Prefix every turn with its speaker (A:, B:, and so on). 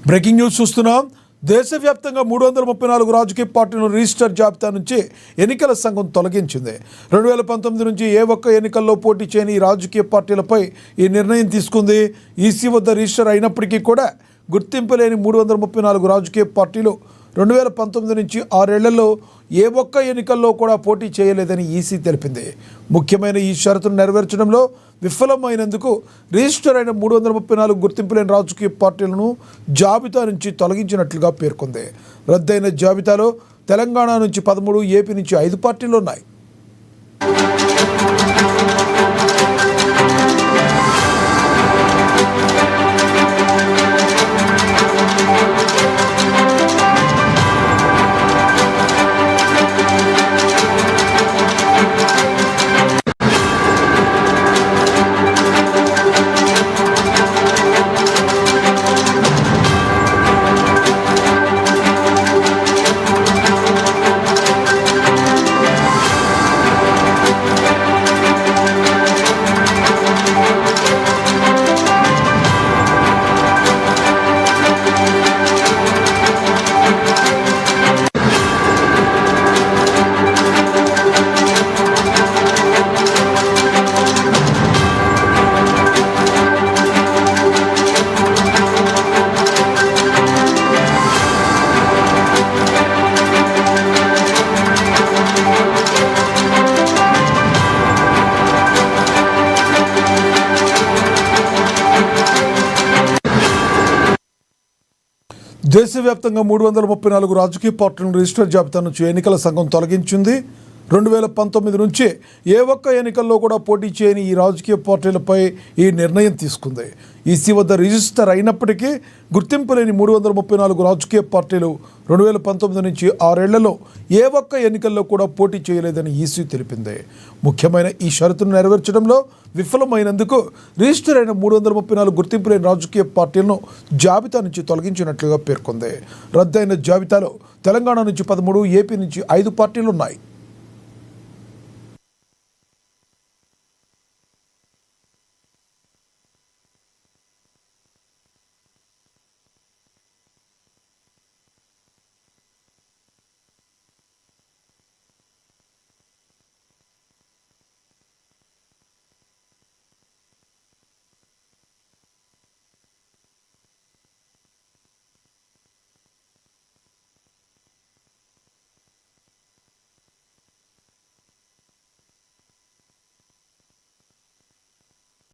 A: Breaking news చూస్తున్నాం. దేశవ్యాప్తంగా 334 రాజకీయ పార్టీలను రిజిస్టర్ జాబితా నుంచి ఎన్నికల సంఘం తొలగించింది. 2019 నుంచి ఏ ఒక్క ఎన్నికల్లో పోటీ చేయని ఈ రాజకీయ పార్టీలపై ఈ నిర్ణయం తీసుకుంది. ఈసీ వద్ద రిజిస్టర్ అయినప్పటికీ కూడా గుర్తింపు లేని 334 రాజకీయ పార్టీలు 2019 నుంచి 6 ఏళ్లలో ఏ ఒక్క ఎన్నికల్లో కూడా పోటీ చేయలేదని ఈసీ తెలిపింది. ముఖ్యమైన ఈ షరతును నెరవేర్చడంలో విఫలమైనందుకు రిజిస్టర్ అయిన 334 గుర్తింపు లేని రాజకీయ పార్టీలను జాబితా నుంచి తొలగించినట్లుగా పేర్కొంది. రద్దయిన జాబితాలో తెలంగాణ నుంచి 13, ఏపీ నుంచి 5 పార్టీలు ఉన్నాయి. దేశవ్యాప్తంగా 334 రాజకీయ పార్టీలను రిజిస్టర్ జాబితా నుంచి ఎన్నికల సంఘం తొలగించింది. 2019 నుంచి ఏ ఒక్క ఎన్నికల్లో కూడా పోటీ చేయని ఈ రాజకీయ పార్టీలపై ఈ నిర్ణయం తీసుకుంది. ఈసీ వద్ద రిజిస్టర్ అయినప్పటికీ గుర్తింపు లేని 334 రాజకీయ పార్టీలు 2019 నుంచి 6 ఏళ్లలో ఏ ఒక్క ఎన్నికల్లో కూడా పోటీ చేయలేదని ఈసీ తెలిపింది. ముఖ్యమైన ఈ షరతును నెరవేర్చడంలో విఫలమైనందుకు రిజిస్టర్ అయిన 334 గుర్తింపు లేని రాజకీయ పార్టీలను జాబితా నుంచి తొలగించినట్లుగా పేర్కొంది. రద్దయిన జాబితాలో తెలంగాణ నుంచి 13, ఏపీ నుంచి 5 పార్టీలు ఉన్నాయి.